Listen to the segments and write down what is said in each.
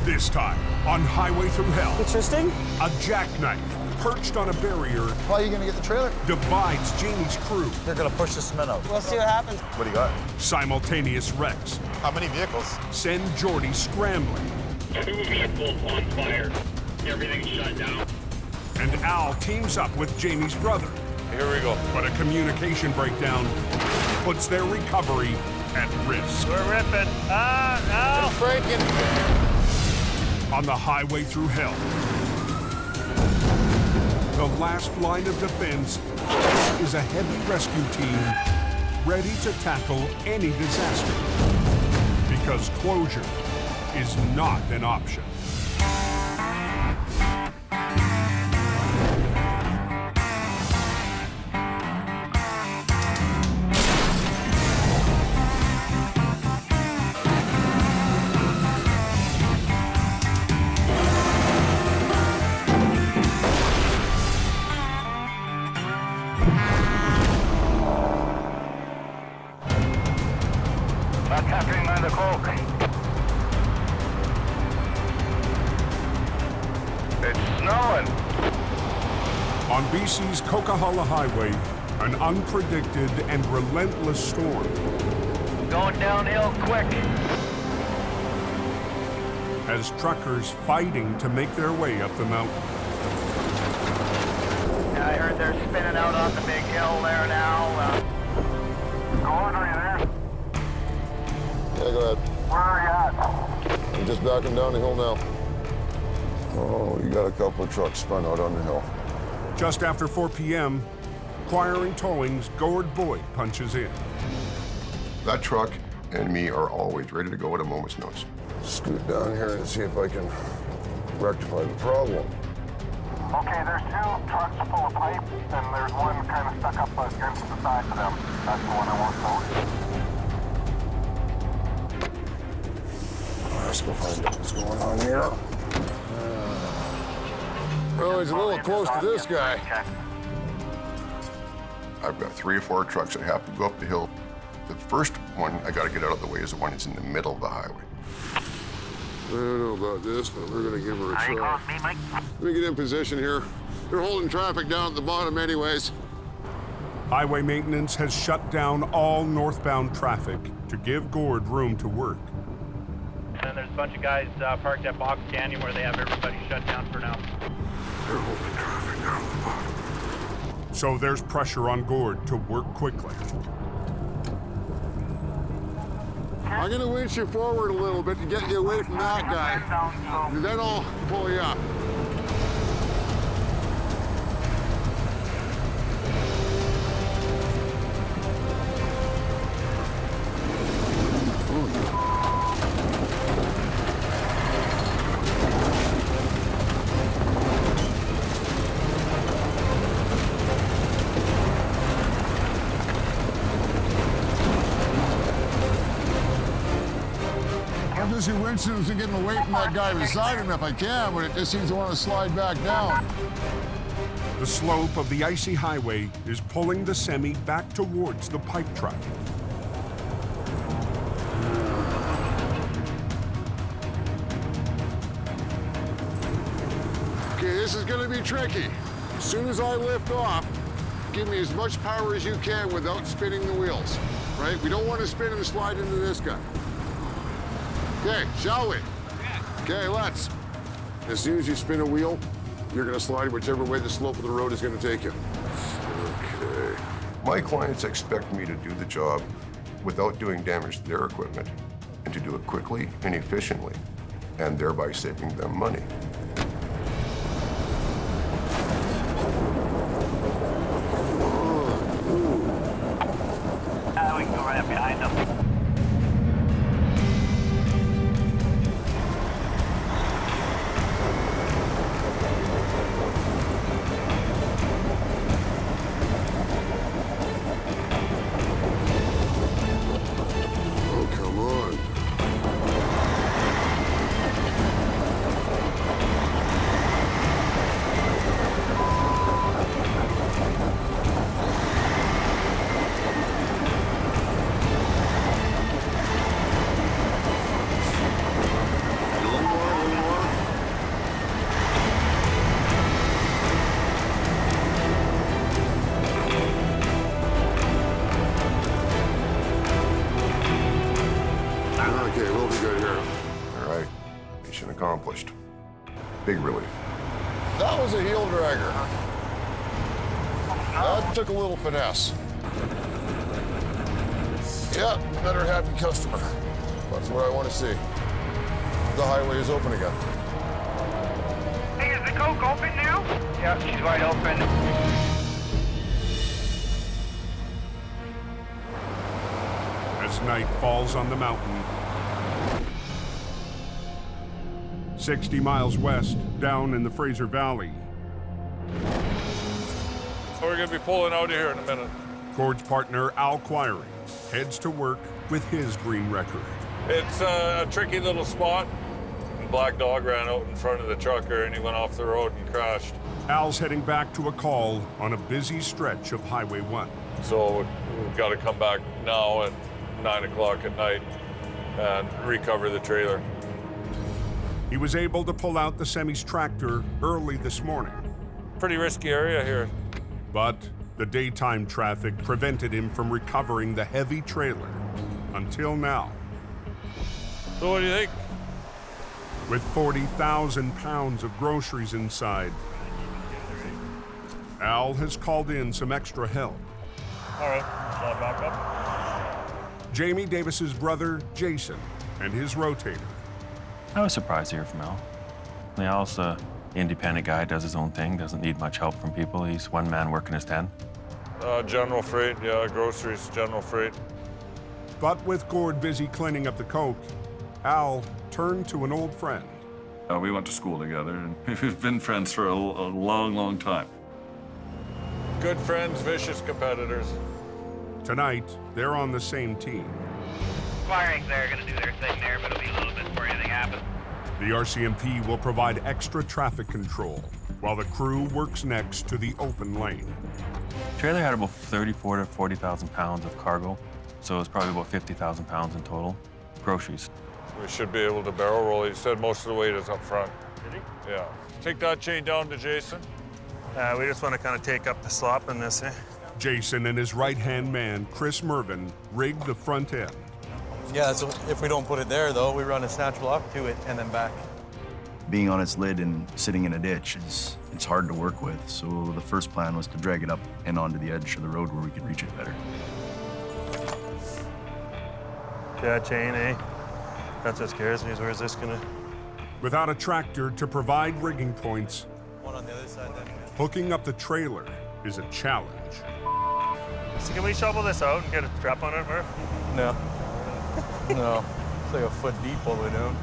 This time, on Highway Thru Hell, Interesting. a jackknife perched on a barrier How are you gonna get the trailer? divides Jamie's crew. They're gonna push the cement out. We'll see what happens. What do you got? Simultaneous wrecks How many vehicles? send Jordy scrambling, 2 vehicles on fire. Everything's shut down. and Al teams up with Jamie's brother. Here we go. But a communication breakdown puts their recovery at risk. We're ripping. Al! It's breaking. On the Highway Thru Hell, the last line of defense is a heavy rescue team ready to tackle any disaster. Because closure is not an option. Not capturing by the cloak. It's snowing. On BC's Coquihalla Highway, an unpredicted and relentless storm Going downhill quick. has truckers fighting to make their way up the mountain. Yeah, I heard they're spinning out on the big hill there now. Gordon, are you there? Yeah, go ahead. Where are you at? I'm just backing down the hill now. Oh, you got a couple of trucks spun out on the hill. Just after 4 p.m., Acquiring Towing's Gord Boyd punches in. That truck and me are always ready to go at a moment's notice. Scoot down here and see if I can rectify the problem. Okay, there's 2 trucks full of pipe, and there's one kind of stuck up against the side of them. That's the one I want to Let's go find out what's going on here. Oh, he's a little close to this guy. I've got 3 or 4 trucks that have to go up the hill. The first one I got to get out of the way is the one that's in the middle of the highway. I don't know about this, but we're going to give her a try. me, Mike? Let me get in position here. They're holding traffic down at the bottom anyways. Highway maintenance has shut down all northbound traffic to give Gord room to work. And there's a bunch of guys parked at Box Canyon where they have everybody shut down for now. They're holding traffic down at the bottom. So there's pressure on Gord to work quickly. I'm going to winch you forward a little bit to get you away from that guy. And then I'll pull you up. I'm busy winching and getting away from that guy beside him if I can, but it just seems to want to slide back down. The slope of the icy highway is pulling the semi back towards the pipe truck. Okay, this is going to be tricky. As soon as I lift off, give me as much power as you can without spinning the wheels, right? We don't want to spin and slide into this guy. Okay, shall we? Yeah. Okay, let's. As soon as you spin a wheel, you're going to slide whichever way the slope of the road is going to take you. Okay. My clients expect me to do the job without doing damage to their equipment and to do it quickly and efficiently, and thereby saving them money. We can go right up behind them. Oh, come on. Mission accomplished. Big relief. That was a heel dragger. That took a little finesse. Yeah, better happy customer. That's what I want to see. The highway is open again. Hey, is the Coke open now? Yeah, she's wide open. As night falls on the mountain, 60 miles west, down in the Fraser Valley, We're gonna be pulling out of here in a minute. Gord's partner Al Quiring heads to work with his green record. It's a tricky little spot. Black dog ran out in front of the trucker and he went off the road and crashed. Al's heading back to a call on a busy stretch of Highway 1. So we've got to come back now at 9 o'clock at night and recover the trailer. He was able to pull out the semi's tractor early this morning, Pretty risky area here. but the daytime traffic prevented him from recovering the heavy trailer until now. So what do you think? With 40,000 pounds of groceries inside, Al has called in some extra help. All right, slide back up. Jamie Davis's brother, Jason, and his rotator. I was surprised to hear from Al. I mean, Al's an independent guy, does his own thing, doesn't need much help from people. He's one man working his 10. General freight, yeah, groceries, general freight. But with Gord busy cleaning up the coke, Al turned to an old friend. We went to school together, and we've been friends for a long, long time. Good friends, vicious competitors. Tonight, they're on the same team. Firing's there, gonna do their thing there, but it'll be a little bit before anything happens. The RCMP will provide extra traffic control, while the crew works next to the open lane. Trailer had about 34 to 40,000 pounds of cargo, so it's probably about 50,000 pounds in total. Groceries. We should be able to barrel roll. He said most of the weight is up front. Did he? Yeah. Take that chain down to Jason. We just want to kind of take up the slop in this, eh? Jason and his right-hand man, Chris Mervin, rigged the front end. Yeah, so if we don't put it there, though, we run a snatch block to it and then back. Being on its lid and sitting in a ditch it's hard to work with. So the first plan was to drag it up and onto the edge of the road where we could reach it better. Yeah, chain, eh? That's what scares me, is where's this gonna... Without a tractor to provide rigging points, One on the other side then. hooking up the trailer is a challenge. So can we shovel this out and get a trap on it, Murph? No. No. It's like a foot deep all the way down.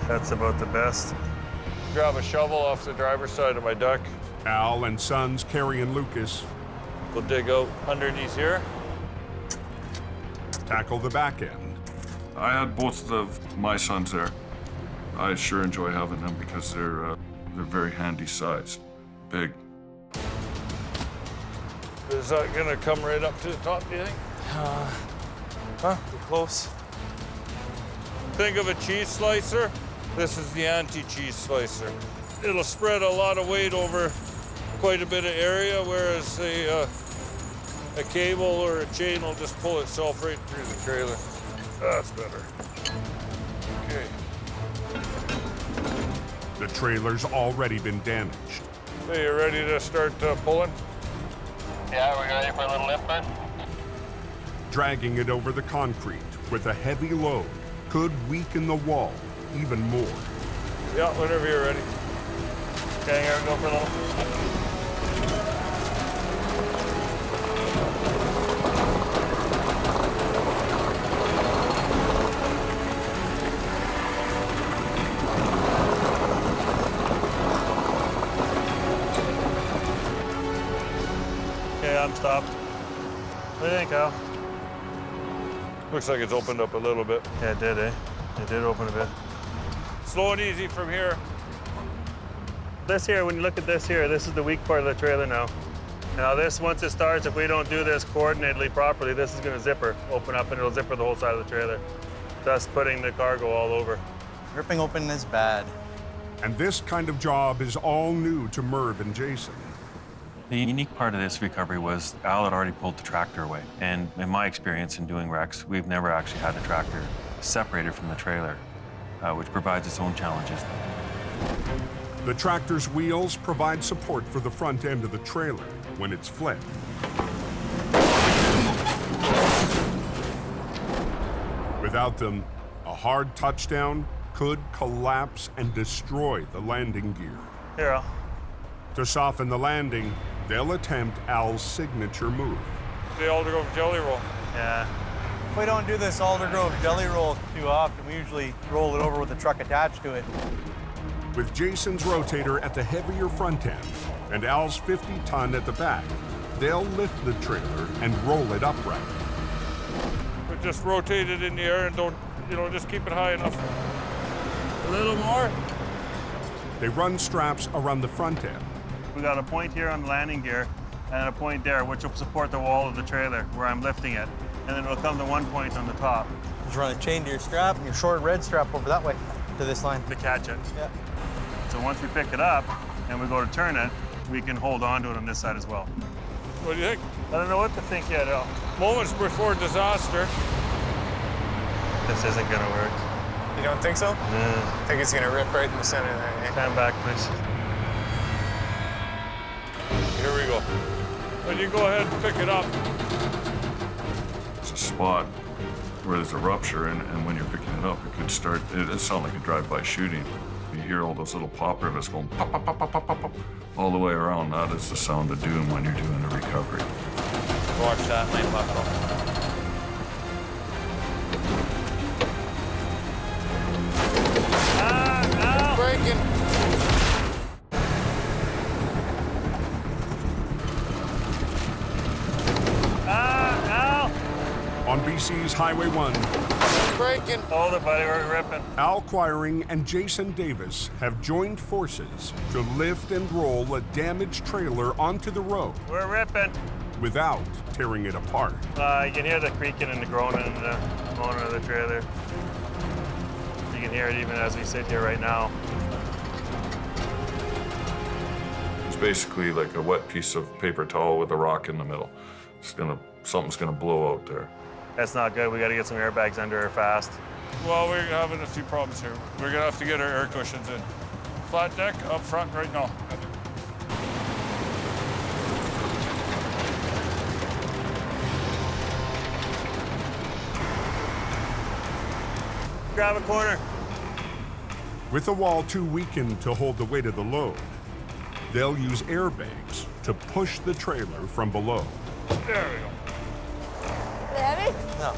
That's about the best. Grab a shovel off the driver's side of my deck. Al and sons Kerry and Lucas We'll dig out underneath here. tackle the back end. I had both of my sons there. I sure enjoy having them because they're very handy size, big. Is that gonna come right up to the top, do you think? We're close. Think of a cheese slicer. This is the anti-cheese slicer. It'll spread a lot of weight over quite a bit of area, whereas a cable or a chain will just pull itself right through the trailer. That's better. Okay. The trailer's already been damaged. So you ready to start pulling? Yeah, we're ready for a little lift, bud? Dragging it over the concrete with a heavy load could weaken the wall even more. Yeah, whenever you're ready. Okay, here we go for a little. Okay, I'm stopped. What do you think, Al? Looks like it's opened up a little bit. Yeah, it did, eh? It did open a bit. Slow and easy from here. This here, when you look at this here, this is the weak part of the trailer now. Now this, once it starts, if we don't do this coordinatedly properly, this is gonna zipper, open up and it'll zipper the whole side of the trailer, thus putting the cargo all over. Ripping open is bad. And this kind of job is all new to Merv and Jason. The unique part of this recovery was Al had already pulled the tractor away. And in my experience in doing wrecks, we've never actually had the tractor separated from the trailer, which provides its own challenges. The tractor's wheels provide support for the front end of the trailer when it's flipped. Without them, a hard touchdown could collapse and destroy the landing gear. Here, Al. To soften the landing, they'll attempt Al's signature move. The Aldergrove jelly roll. Yeah. We don't do this Aldergrove jelly roll too often. We usually roll it over with a truck attached to it. With Jason's rotator at the heavier front end and Al's 50-ton at the back, they'll lift the trailer and roll it upright. But just rotate it in the air and don't, just keep it high enough. A little more. They run straps around the front end. We got a point here on the landing gear and a point there, which will support the wall of the trailer where I'm lifting it. And then it'll come to one point on the top. Just run a chain to your strap and your short red strap over that way to this line. To catch it. Yeah. So once we pick it up and we go to turn it, we can hold on to it on this side as well. What do you think? I don't know what to think yet, Al. Moments before disaster. This isn't gonna work. You don't think so? No. I think it's gonna rip right in the center there, eh? Stand back, please. Here we go. When you go ahead and pick it up. It's a spot where there's a rupture, and when you're picking it up, it could start, it sounds like a drive-by shooting. You hear all those little pop rivets going pop, pop, pop, pop, pop, pop, pop, all the way around. That is the sound of doom when you're doing a recovery. Watch that lane buckle. Ah, Breaking. On BC's Highway 1, Breaking. Hold it, buddy, we're ripping. Al Quiring and Jason Davis have joined forces to lift and roll a damaged trailer onto the road We're ripping. without tearing it apart. You can hear the creaking and the groaning and the moaning of the trailer. You can hear it even as we sit here right now. It's basically like a wet piece of paper towel with a rock in the middle. Something's gonna blow out there. That's not good. We got to get some airbags under her fast. Well, we're having a few problems here. We're gonna have to get our air cushions in. Flat deck up front right now. Grab a corner. With the wall too weakened to hold the weight of the load, they'll use airbags to push the trailer from below. There we go. Heavy? No.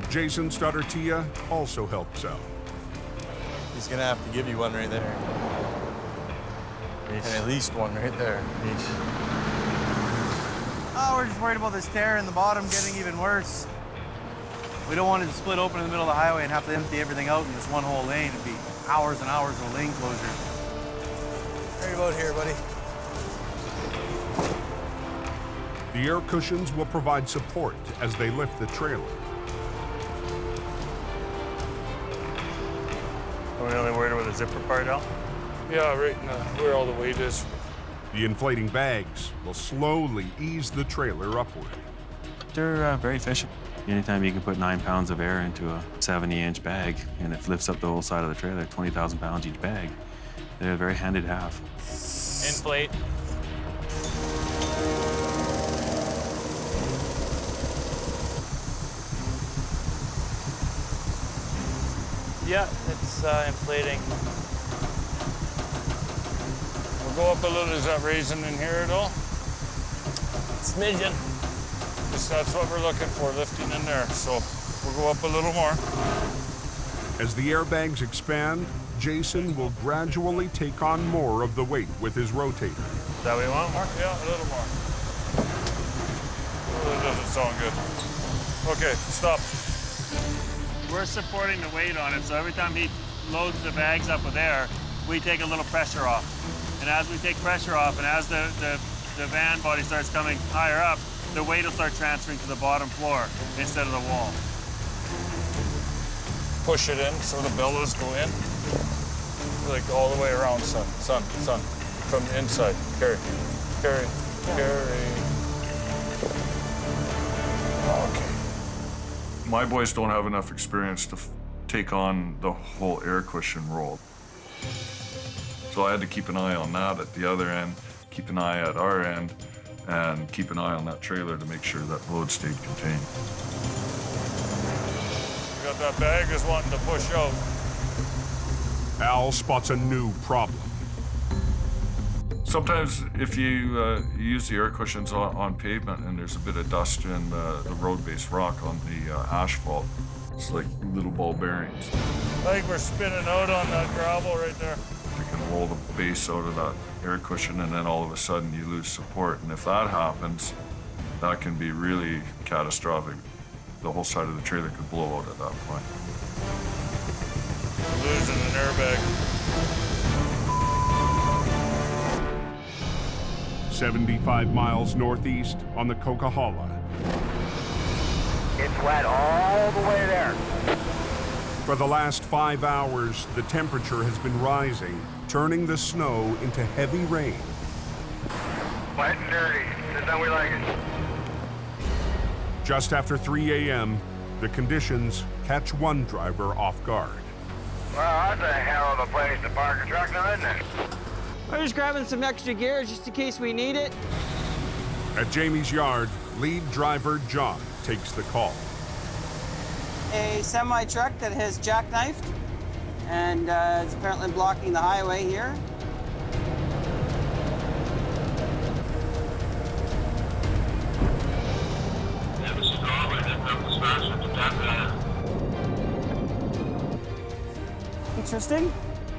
Jason Stuttertia also helps out. He's gonna have to give you one right there. And at least one right there. Oh, we're just worried about this tear in the bottom getting even worse. We don't want it to split open in the middle of the highway and have to empty everything out in this one whole lane. It'd be hours and hours of lane closure. Right about here, buddy. The air cushions will provide support as they lift the trailer. Are we only worried about the zipper part, Al? Yeah, right in where all the weight is. The inflating bags will slowly ease the trailer upward. They're very efficient. Anytime you can put 9 pounds of air into a 70-inch bag and it lifts up the whole side of the trailer, 20,000 pounds each bag, they're very handy to have. Inflate. Yeah, it's inflating. We'll go up a little. Is that raising in here at all? Smidgen. That's what we're looking for, lifting in there. So we'll go up a little more. As the airbags expand, Jason will gradually take on more of the weight with his rotator. Is that what you want, Mark? Yeah, a little more. Oh, that doesn't sound good. Okay, stop. We're supporting the weight on it, so every time he loads the bags up with air, we take a little pressure off. And as we take pressure off, and as the van body starts coming higher up, the weight will start transferring to the bottom floor instead of the wall. Push it in so the bellows go in. Like all the way around, son. From the inside. Carry. Okay. My boys don't have enough experience to take on the whole air cushion role. So I had to keep an eye on that at the other end, keep an eye at our end, and keep an eye on that trailer to make sure that load stayed contained. You got that bag just wanting to push out. Al spots a new problem. Sometimes if you use the air cushions on pavement and there's a bit of dust and the road-based rock on the asphalt, it's like little ball bearings. I think we're spinning out on that gravel right there. You can roll the base out of that air cushion and then all of a sudden you lose support. And if that happens, that can be really catastrophic. The whole side of the trailer could blow out at that point. We're losing an airbag. 75 miles northeast on the Coquihalla. It's wet all the way there. For the last 5 hours, the temperature has been rising, turning the snow into heavy rain. Wet and dirty. That's how we like it. Just after 3 a.m., the conditions catch one driver off guard. Well, that's a hell of a place to park a truck now, isn't it? We're just grabbing some extra gear just in case we need it. At Jamie's yard, lead driver John takes the call. A semi-truck that has jackknifed and is apparently blocking the highway here. Interesting.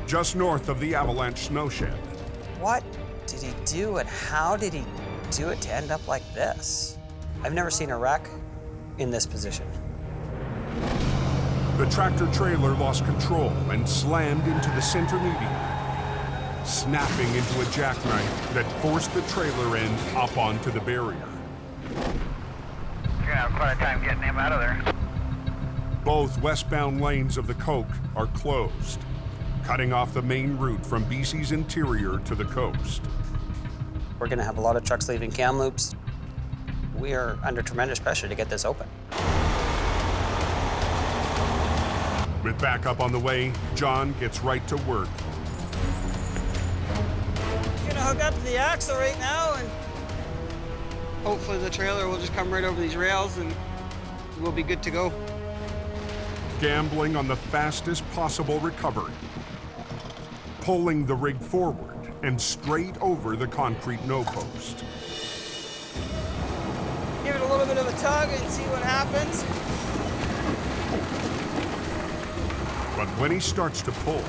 Just north of the avalanche snow shed. What did he do and how did he do it to end up like this? I've never seen a wreck in this position. The tractor trailer lost control and slammed into the center median, snapping into a jackknife that forced the trailer end up onto the barrier. You're gonna have quite a time getting him out of there. Both westbound lanes of the Coke are closed, cutting off the main route from BC's interior to the coast. We're gonna have a lot of trucks leaving Kamloops. We are under tremendous pressure to get this open. With backup on the way, John gets right to work. Gonna hook up to the axle right now, and hopefully the trailer will just come right over these rails and we'll be good to go. Gambling on the fastest possible recovery. Pulling the rig forward and straight over the concrete no-post. Give it a little bit of a tug and see what happens. But when he starts to pull,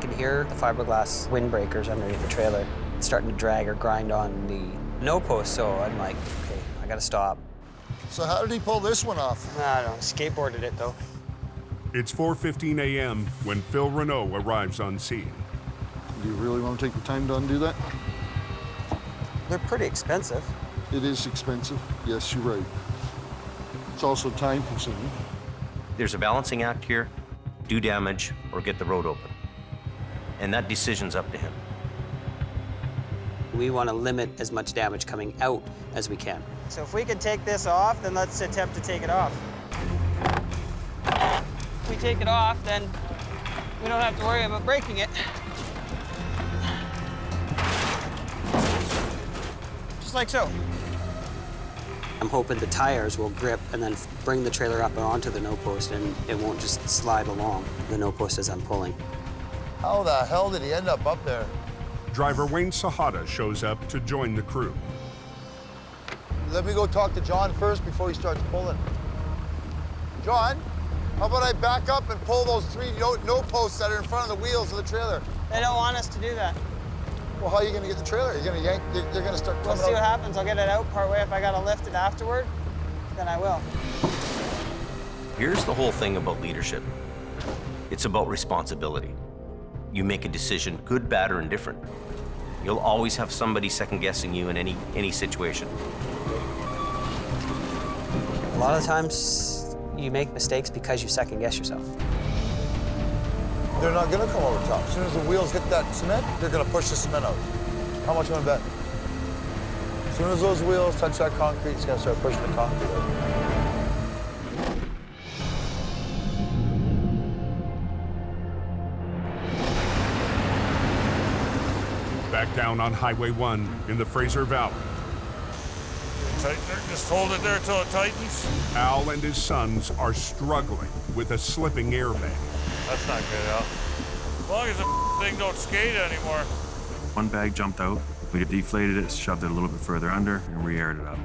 You can hear the fiberglass windbreakers underneath the trailer. It's starting to drag or grind on the no-post, so I'm like, okay, I gotta stop. So how did he pull this one off? I don't know, skateboarded it though. it's 4:15 a.m. when Phil Renault arrives on scene. Do you really want to take the time to undo that? They're pretty expensive. It is expensive. Yes, you're right. It's also time consuming. There's a balancing act here. Do damage or get the road open. And that decision's up to him. We want to limit as much damage coming out as we can. So if we can take this off, then let's attempt to take it off. If we take it off, then we don't have to worry about breaking it. Just like so. I'm hoping the tires will grip and then bring the trailer up and onto the no-post and it won't just slide along the no-post as I'm pulling. How the hell did he end up there? Driver Wayne Sahada shows up to join the crew. Let me go talk to John first before he starts pulling. John, how about I back up and pull those three no posts that are in front of the wheels of the trailer? They don't want us to do that. Well, how are you gonna get the trailer? You're gonna yank, they're gonna start We'll coming see what out. happens. I'll get it out part way. If I gotta lift it afterward, then I will. Here's the whole thing about leadership. It's about responsibility. You make a decision, good, bad, or indifferent. You'll always have somebody second-guessing you in any situation. A lot of times, you make mistakes because you second-guess yourself. They're not gonna come over top. As soon as the wheels hit that cement, they're gonna push the cement out. How much you wanna bet? As soon as those wheels touch that concrete, it's gonna start pushing the concrete out. Back down on Highway 1 in the Fraser Valley. Tightener, just hold it there till it tightens. Al and his sons are struggling with a slipping airbag. That's not good, Al. As long as the thing don't skate anymore. One bag jumped out. We deflated it, shoved it a little bit further under, and re-aired it up.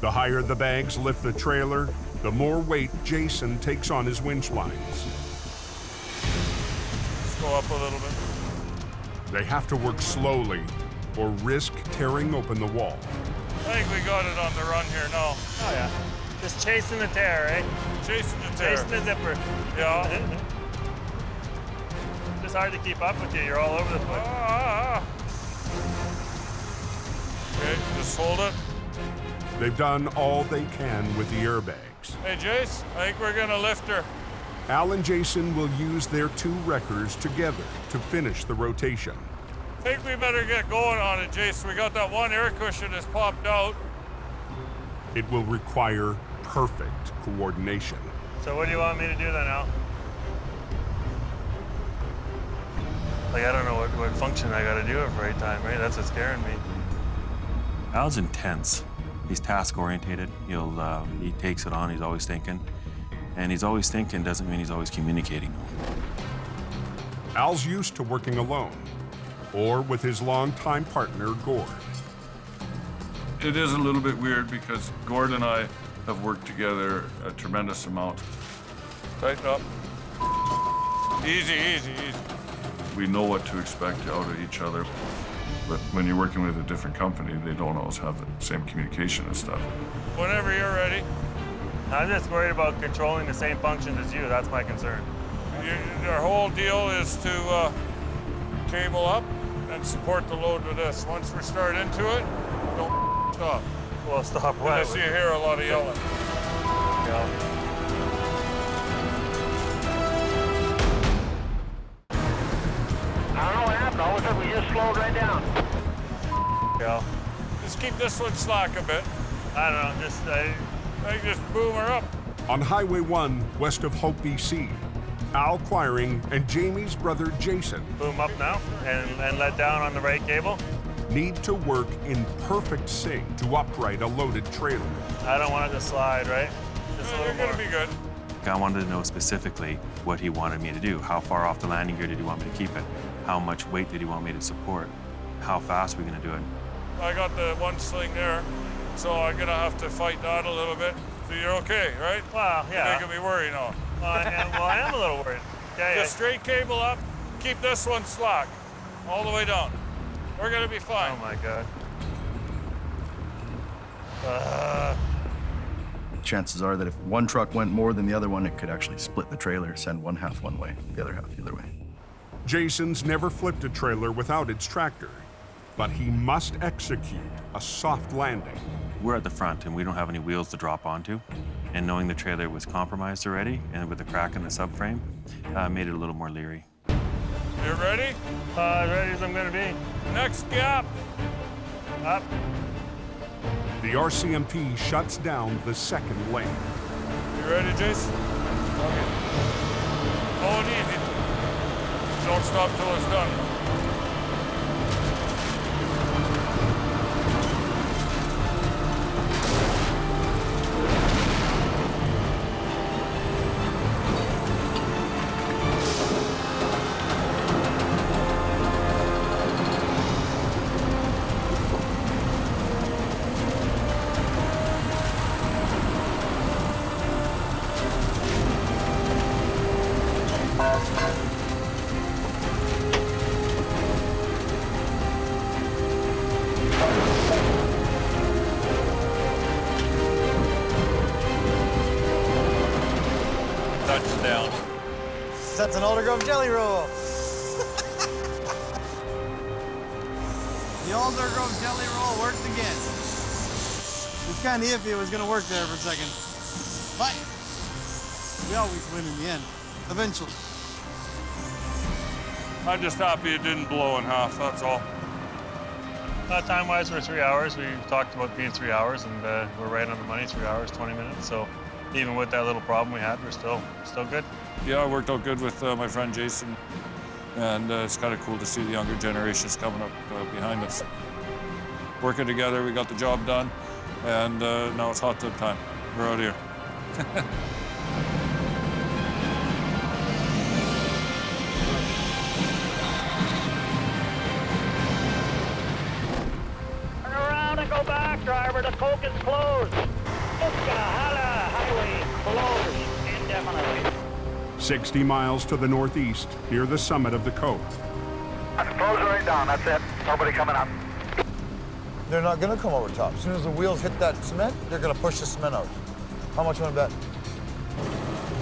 The higher the bags lift the trailer, the more weight Jason takes on his winch lines. Let's go up a little bit. They have to work slowly or risk tearing open the wall. I think we got it on the run here now. Oh, yeah. Just chasing the tear, eh? Chasing the tear. Chasing the zipper. Yeah. It's hard to keep up with you. You're all over the place. Okay, just hold it. They've done all they can with the airbags. Hey, Jace, I think we're gonna lift her. Al and Jason will use their 2 wreckers together to finish the rotation. I think we better get going on it, Jace. We got that one air cushion that's popped out. It will require perfect coordination. So what do you want me to do then, Al? Like, I don't know what function I gotta do at the right time, right? That's what's scaring me. Al's intense. He's task-orientated. He takes it on, he's always thinking. And he's always thinking doesn't mean he's always communicating. Al's used to working alone, or with his longtime partner, Gord. It is a little bit weird because Gord and I have worked together a tremendous amount. Tighten up. Easy, easy, easy. We know what to expect out of each other. But when you're working with a different company, they don't always have the same communication and stuff. Whenever you're ready. I'm just worried about controlling the same functions as you. That's my concern. Our whole deal is to cable up and support the load with this. Once we start into it, don't stop. Well, stop what? Unless you hear a lot of yelling. Yeah. I don't know what happened. All of a sudden, we just slowed right down. Yeah. Just keep this one slack a bit. I don't know, I just boom her up. On Highway 1, west of Hope, BC, Al Quiring and Jamie's brother Jason boom up now and let down on the right cable. Need to work in perfect sync to upright a loaded trailer. I don't want it to slide, right? Just You're gonna be good. I wanted to know specifically what he wanted me to do. How far off the landing gear did he want me to keep it? How much weight did he want me to support? How fast are we gonna do it? I got the one sling there, so I'm gonna have to fight that a little bit. So you're okay, right? Well, yeah. You're making me worry now. I am a little worried. Okay. Just straight cable up, keep this one slack, all the way down. We're gonna be fine. Oh my God. Chances are that if one truck went more than the other one, it could actually split the trailer, send one half one way, the other half the other way. Jason's never flipped a trailer without its tractor, but he must execute a soft landing. We're at the front and we don't have any wheels to drop onto. And knowing the trailer was compromised already and with a crack in the subframe, made it a little more leery. You ready? As ready as I'm gonna be. Next gap. Up. The RCMP shuts down the second lane. You ready, Jace? Okay. Hold easy. Don't stop till it's done. Touchdown. That's an Aldergrove jelly roll. The Aldergrove jelly roll worked again. It's kind of iffy it was going to work there for a second. But we always win in the end, eventually. I'm just happy it didn't blow in half, that's all. Time-wise, we're 3 hours. We talked about being 3 hours, and we're right on the money, 3 hours, 20 minutes. So even with that little problem we had, we're still good. Yeah, it worked out good with my friend Jason, and it's kind of cool to see the younger generations coming up behind us. Working together, we got the job done, and now it's hot tub time. We're out here. Turn around and go back, driver. The coke is closed. Highway closed indefinitely. 60 miles to the northeast, near the summit of the cove. Close right down, that's it. Nobody coming up. They're not gonna come over top. As soon as the wheels hit that cement, they're gonna push the cement out. How much you wanna bet?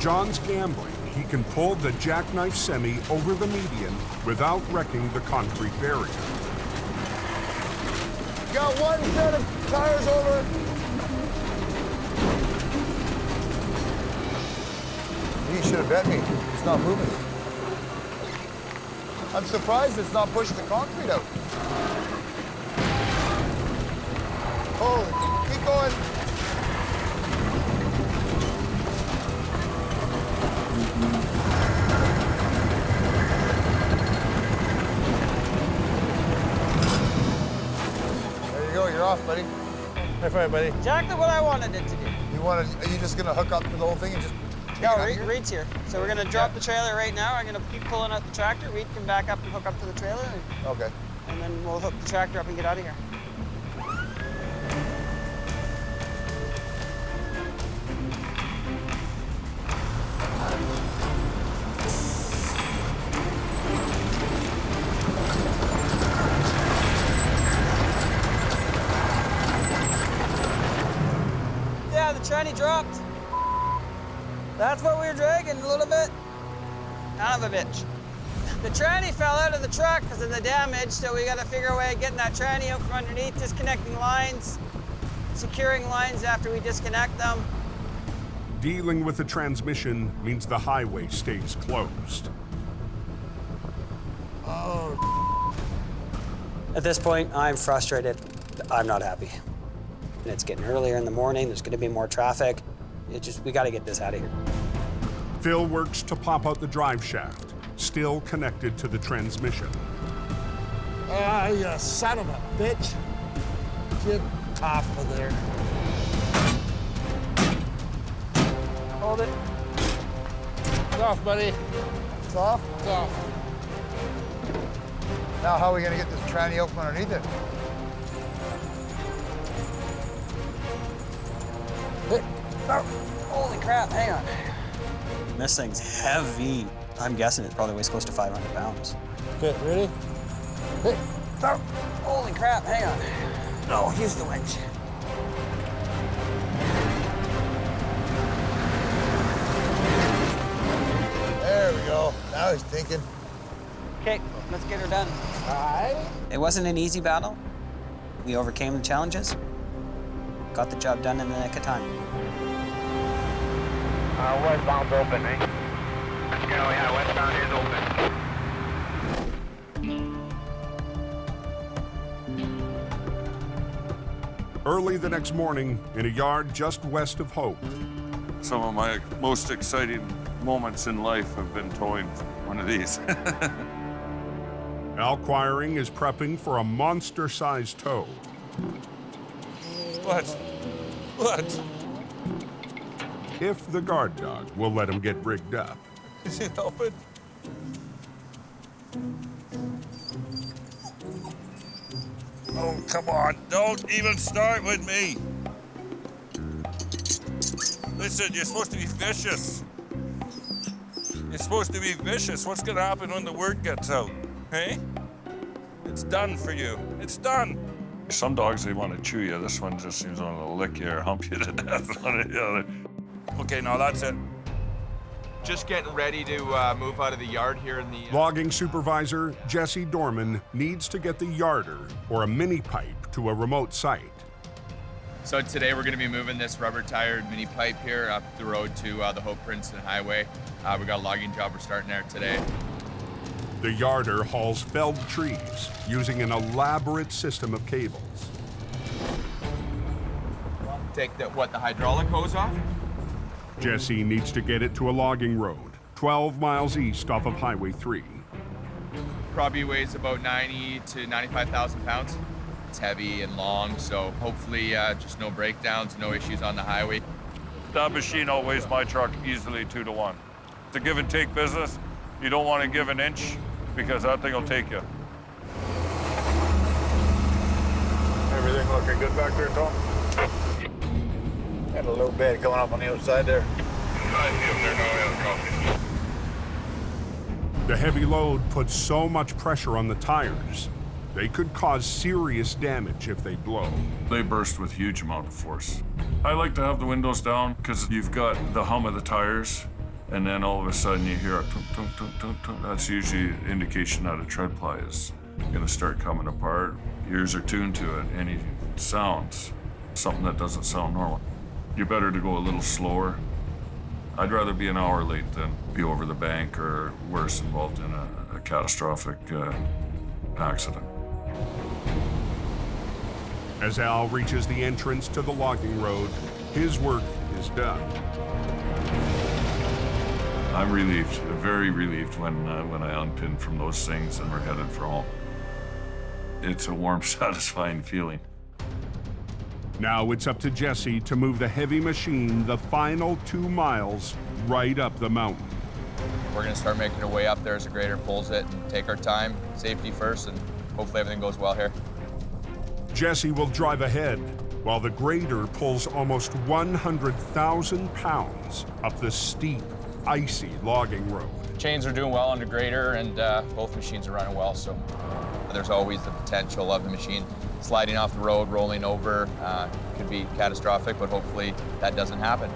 John's gambling he can pull the jackknife semi over the median without wrecking the concrete barrier. Got one set of tires over. You should have bet me. It's not moving. I'm surprised it's not pushing the concrete out. Holy, keep going. There you go, you're off, buddy. High five, buddy. Exactly what I wanted it to do. Are you just gonna hook up to the whole thing and just... No, Reed's here. So we're gonna drop the trailer right now. I'm gonna keep pulling out the tractor. Reed can back up and hook up to the trailer. Okay. And then we'll hook the tractor up and get out of here. Yeah, the tranny dropped. That's what we were dragging a little bit. Son of a bitch. The tranny fell out of the truck because of the damage, so we got to figure a way of getting that tranny out from underneath, disconnecting lines, securing lines after we disconnect them. Dealing with the transmission means the highway stays closed. Oh. At this point, I'm frustrated. I'm not happy. And it's getting earlier in the morning. There's going to be more traffic. We got to get this out of here. Phil works to pop out the drive shaft, still connected to the transmission. Ah, you son of a bitch. Get off of there. Hold it. It's off, buddy. It's off? It's off. Now how are we gonna get this tranny out from underneath it? Holy crap, hang on. This thing's heavy. I'm guessing it probably weighs close to 500 pounds. Okay, ready? Hey, stop. Holy crap, hang on. Oh, here's the winch. There we go. Now he's thinking. Okay, let's get her done. All right. It wasn't an easy battle. We overcame the challenges. Got the job done in the nick of time. Westbound's open, eh? Yeah, westbound is open. Early the next morning, in a yard just west of Hope. Some of my most exciting moments in life have been towing one of these. Al Quiring is prepping for a monster-sized tow. What? What? If the guard dog will let him get rigged up. Is he helping? Oh, come on. Don't even start with me. Listen, you're supposed to be vicious. You're supposed to be vicious. What's going to happen when the word gets out? Hey? It's done for you. It's done. Some dogs, they want to chew you. This one just seems to want to lick you or hump you to death. Okay, now that's it. Just getting ready to move out of the yard here in the... Logging supervisor Jesse Dorman needs to get the yarder, or a mini pipe, to a remote site. So today we're going to be moving this rubber-tired mini pipe here up the road to the Hope Princeton Highway. We got a logging job we're starting there today. The yarder hauls felled trees using an elaborate system of cables. Take the hydraulic hose off? Jesse needs to get it to a logging road, 12 miles east off of Highway 3. Probably weighs about 90 to 95,000 pounds. It's heavy and long, so hopefully just no breakdowns, no issues on the highway. That machine outweighs my truck easily 2 to 1. It's a give and take business. You don't want to give an inch because that thing will take you. Everything looking good back there, Tom? Had a little bed coming up on the other side there. The heavy load puts so much pressure on the tires, they could cause serious damage if they blow. They burst with huge amount of force. I like to have the windows down because you've got the hum of the tires, and then all of a sudden you hear a tunk, tunk, tunk, tunk, tunk. That's usually an indication that a tread ply is gonna start coming apart. Ears are tuned to it. Any sounds, something that doesn't sound normal. You're better to go a little slower. I'd rather be an hour late than be over the bank or worse, involved in a catastrophic accident. As Al reaches the entrance to the logging road, his work is done. I'm relieved, very relieved when I unpin from those things and we're headed for home. It's a warm, satisfying feeling. Now it's up to Jesse to move the heavy machine the final 2 miles right up the mountain. We're gonna start making our way up there as the grader pulls it and take our time, safety first, and hopefully everything goes well here. Jesse will drive ahead while the grader pulls almost 100,000 pounds up the steep, icy logging road. Chains are doing well on the grader, and both machines are running well, so there's always the potential of the machine sliding off the road, rolling over. Could be catastrophic, but hopefully that doesn't happen.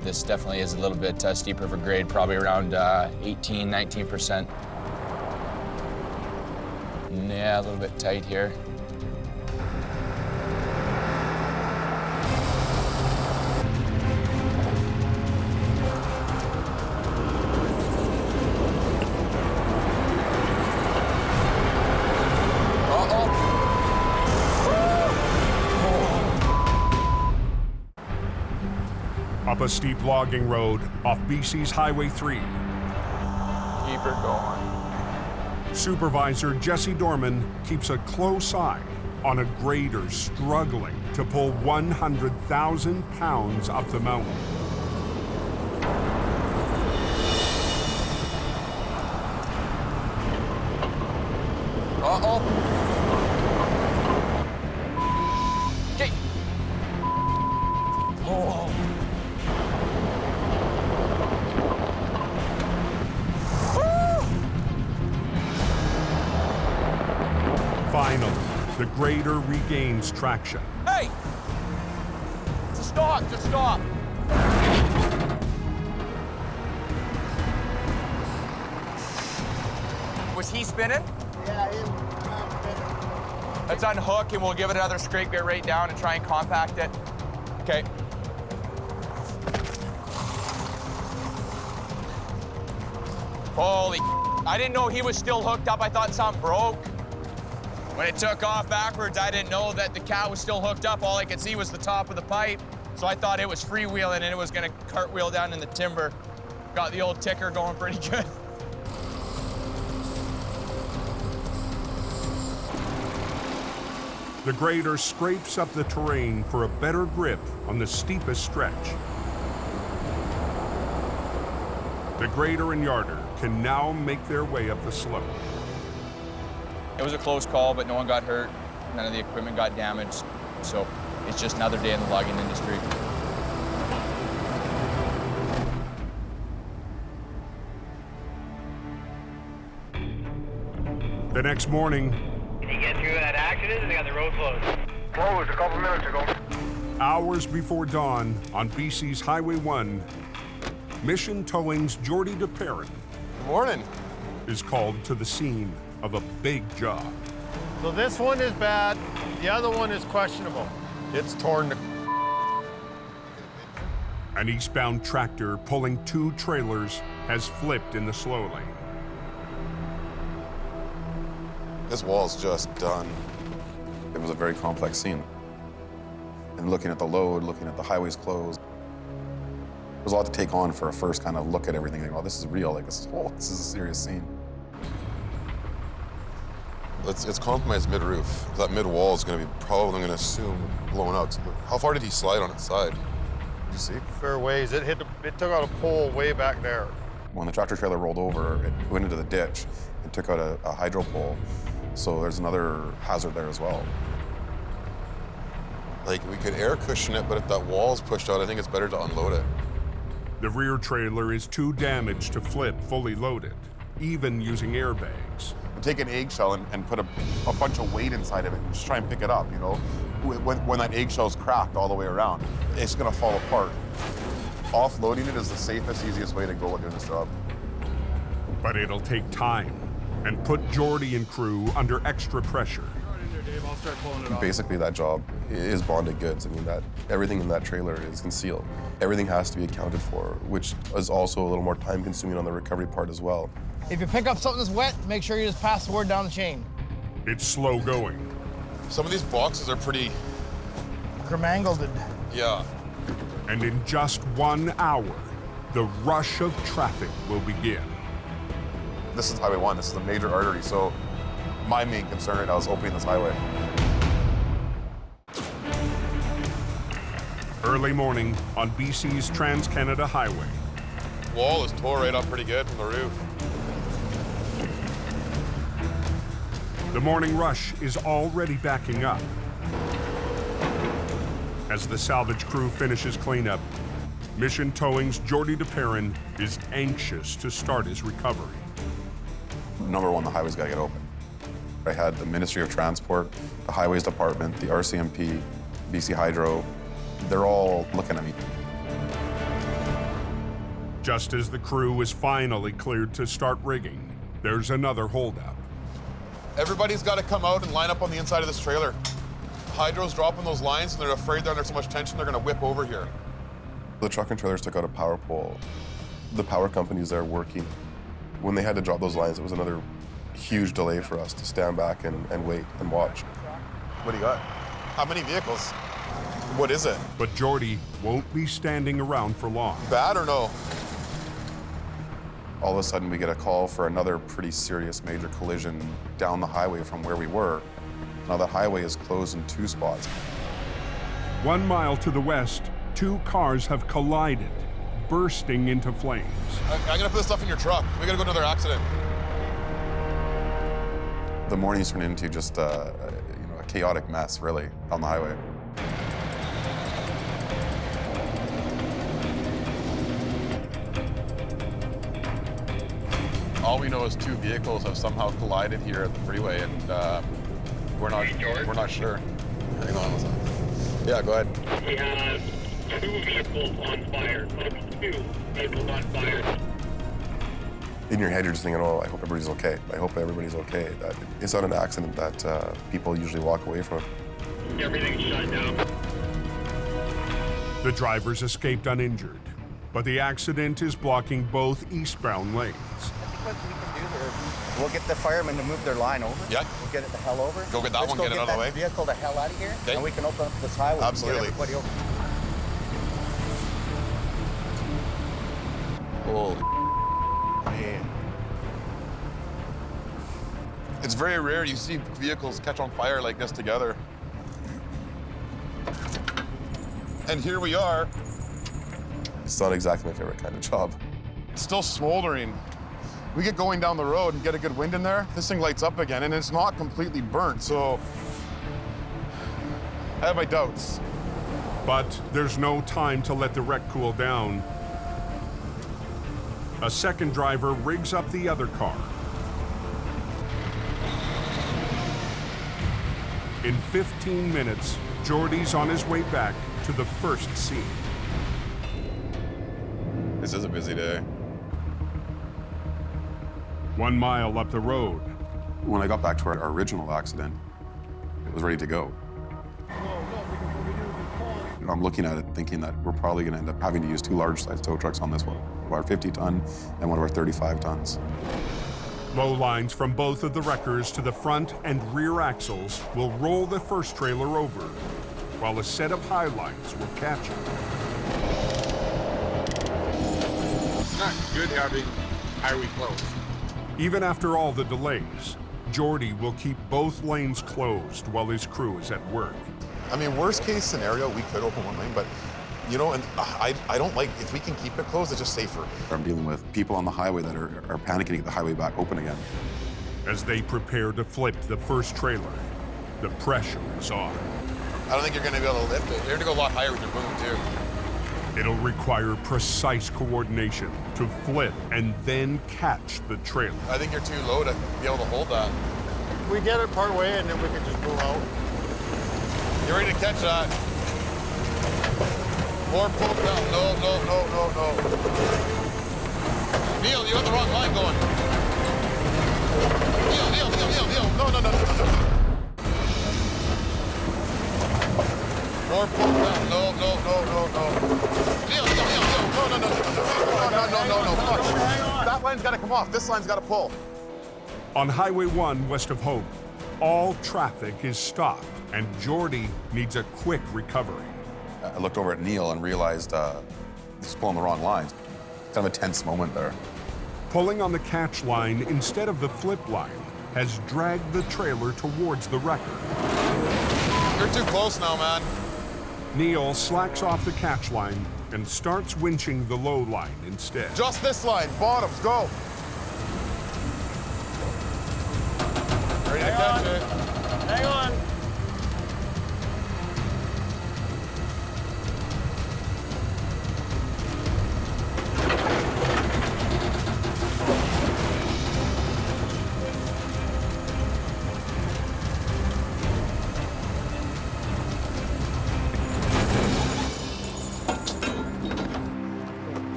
This definitely is a little bit steeper of a grade, probably around 18, 19%. Yeah, a little bit tight here. Up a steep logging road off BC's Highway 3. Keep her going. Supervisor Jesse Dorman keeps a close eye on a grader struggling to pull 100,000 pounds up the mountain. Uh-oh. Okay. Oh. Finally, the grader regains traction. Hey! Just stop, just stop. Was he spinning? Yeah, he was spinning. Let's unhook and we'll give it another scrape, get right down and try and compact it. Okay. Holy, I didn't know he was still hooked up. I thought something broke. When it took off backwards, I didn't know that the cat was still hooked up. All I could see was the top of the pipe. So I thought it was freewheeling and it was gonna cartwheel down in the timber. Got the old ticker going pretty good. The grader scrapes up the terrain for a better grip on the steepest stretch. The grader and yarder can now make their way up the slope. It was a close call, but no one got hurt. None of the equipment got damaged. So it's just another day in the logging industry. The next morning, Did you get through that accident? They got the road closed. Closed a couple minutes ago. hours before dawn on BC's Highway 1, Mission Towing's Jordy DePerrin Good morning. is called to the scene of a big job. So this one is bad, the other one is questionable. It's torn to... An eastbound tractor pulling 2 trailers has flipped in the slow lane. This wall's just done. It was a very complex scene. And looking at the load, looking at the highways closed, there was a lot to take on for a first kind of look at everything. Like, oh, this is real. Like, this is a serious scene. It's compromised mid-roof. That mid-wall is going to be probably, I'm going to assume, blown out. How far did he slide on its side? Did you see? Fair ways. It took out a pole way back there. When the tractor trailer rolled over, it went into the ditch and took out a hydro pole. So there's another hazard there as well. Like, we could air cushion it, but if that wall's pushed out, I think it's better to unload it. The rear trailer is too damaged to flip fully loaded, even using airbags. Take an eggshell and put a bunch of weight inside of it and just try and pick it up, you know? When that eggshell's cracked all the way around, it's gonna fall apart. Offloading it is the safest, easiest way to go at doing this job. But it'll take time and put Jordy and crew under extra pressure. I'll start pulling it off. Basically, that job is bonded goods. I mean, that everything in that trailer is concealed. Everything has to be accounted for, which is also a little more time-consuming on the recovery part as well. If you pick up something that's wet, make sure you just pass the word down the chain. It's slow going. Some of these boxes are pretty... Cremangled. Yeah. And in just 1 hour, the rush of traffic will begin. This is Highway 1. This is a major artery, so my main concern right now is opening this highway. Early morning on BC's Trans-Canada Highway. Wall is tore right up pretty good from the roof. The morning rush is already backing up. As the salvage crew finishes cleanup, Mission Towing's Jordy DePerrin is anxious to start his recovery. Number one, the highway's got to get open. I had the Ministry of Transport, the Highways Department, the RCMP, BC Hydro. They're all looking at me. Just as the crew is finally cleared to start rigging, there's another holdup. Everybody's got to come out and line up on the inside of this trailer. Hydro's dropping those lines, and they're afraid they're under so much tension they're going to whip over here. The truck and trailers took out a power pole. The power companies there working. When they had to drop those lines, it was another huge delay for us to stand back and wait and watch. What do you got? How many vehicles? What is it? But Jordy won't be standing around for long. Bad or no? All of a sudden, we get a call for another pretty serious major collision down the highway from where we were. Now the highway is closed in 2 spots. 1 mile to the west, 2 cars have collided, bursting into flames. I'm gonna put this stuff in your truck. We gotta go to another accident. The morning's turned into just a chaotic mess, really, on the highway. All we know is 2 vehicles have somehow collided here at the freeway, and we're not sure. Hang on one second. Yeah, go ahead. We have 2 vehicles on fire. 2 vehicles on fire. In your head, you're just thinking, oh, I hope everybody's okay. I hope everybody's okay. That it's not an accident that people usually walk away from. Everything's shut down. The drivers escaped uninjured, but the accident is blocking both eastbound lanes. What we can do here, we'll get the firemen to move their line over. Yeah. We'll get it the hell over. Go get that one, get it out of the way. Let's go get that vehicle the hell out of here, okay. And we can open up this highway. Absolutely. And get everybody over. Holy man. It's very rare you see vehicles catch on fire like this together. And here we are. It's not exactly my favorite kind of job. It's still smoldering. We get going down the road and get a good wind in there, this thing lights up again, and it's not completely burnt, so I have my doubts. But there's no time to let the wreck cool down. A second driver rigs up the other car. In 15 minutes, Jordy's on his way back to the first scene. This is a busy day. 1 mile up the road. When I got back to our original accident, it was ready to go. I'm looking at it thinking that we're probably going to end up having to use 2 large-sized tow trucks on this one. One of our 50-ton and one of our 35 tons. Low lines from both of the wreckers to the front and rear axles will roll the first trailer over, while a set of high lines will catch it. It's not good having highway closed. Even after all the delays, Jordy will keep both lanes closed while his crew is at work. I mean, worst case scenario, we could open one lane, but you know, and I don't like, if we can keep it closed, it's just safer. I'm dealing with people on the highway that are panicking to get the highway back open again. As they prepare to flip the first trailer, the pressure is on. I don't think you're gonna be able to lift it. You're gonna go a lot higher with your boom, too. It'll require precise coordination to flip and then catch the trailer. I think you're too low to be able to hold that. We get it part way and then we can just move out. You ready to catch that? More pull down. No. Neil, you got the wrong line going. Neil. No. More pull down. No. Neil. No. Come on. That line's got to come off. This line's got to pull. On Highway 1 west of Hope, all traffic is stopped, and Jordy needs a quick recovery. I looked over at Neil and realized he's pulling the wrong lines. Kind of a tense moment there. Pulling on the catch line instead of the flip line has dragged the trailer towards the wrecker. You're too close now, man. Neil slacks off the catch line and starts winching the low line instead. Just this line, bottoms, go. Ready to catch it. Hang on.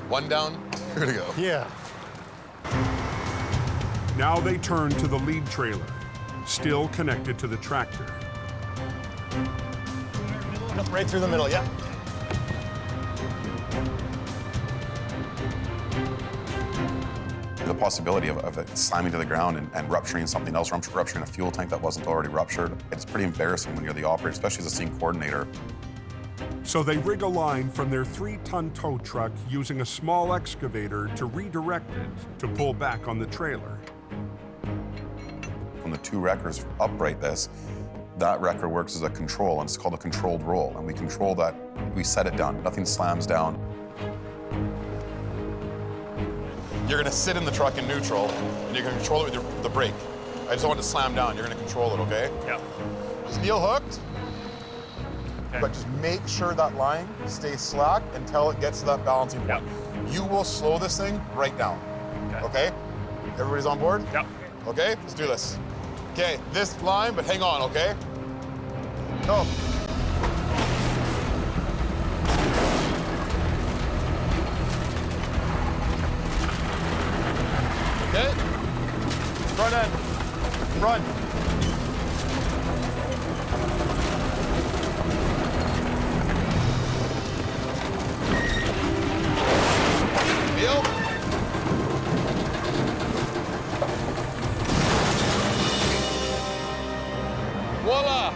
One down, here to go. Yeah. Now they turn to the lead trailer, still connected to the tractor. Right through the middle, yeah. The possibility of it slamming to the ground and rupturing something else, rupturing a fuel tank that wasn't already ruptured. It's pretty embarrassing when you're the operator, especially as a scene coordinator. So they rig a line from their 3-ton tow truck using a small excavator to redirect it to pull back on the trailer. When the two wreckers upright this, that wrecker works as a control, and it's called a controlled roll. And we control that, we set it down, nothing slams down. You're gonna sit in the truck in neutral, and you're gonna control it with the brake. I just don't want it to slam down, you're gonna control it, okay? Yep. Is Neil hooked? Okay. But just make sure that line stays slack until it gets to that balancing point. Yep. You will slow this thing right down, okay? Everybody's on board? Yep. Okay, let's do this. Okay, this line, but hang on, okay? Go. Okay, front end, run. Neil? Voila!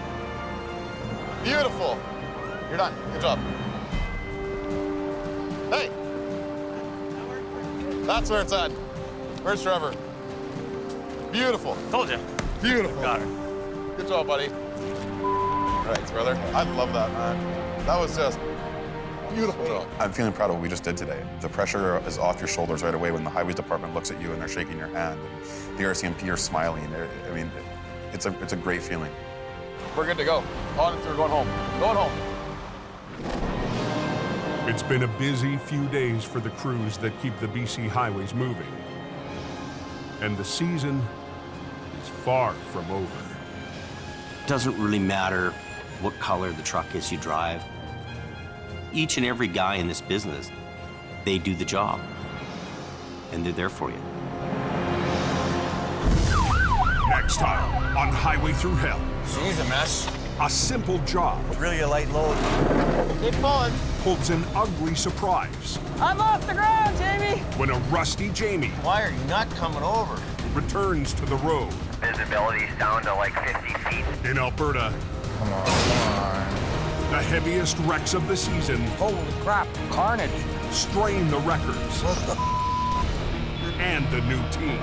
Beautiful. You're done. Good job. Hey! That's where it's at. Where's Trevor? Beautiful. Told you. Beautiful. Got her. Good job, buddy. Thanks, brother. I love that, man. That was just beautiful. I'm feeling proud of what we just did today. The pressure is off your shoulders right away when the highways department looks at you and they're shaking your hand. And the RCMP are smiling. I mean, it's a great feeling. We're good to go. On through, going home. Going home. It's been a busy few days for the crews that keep the BC highways moving. And the season is far from over. It doesn't really matter what color the truck is you drive. Each and every guy in this business, they do the job. And they're there for you. Next time on Highway Thru Hell. She's a mess. A simple job. It's really a light load. Keep pulling. Holds an ugly surprise. I'm off the ground, Jamie. When a rusty Jamie Why are you not coming over? returns to the road. Visibility's down to like 50 feet. In Alberta, Come on. the heaviest wrecks of the season. Holy crap, carnage. Strain the records. And the new team.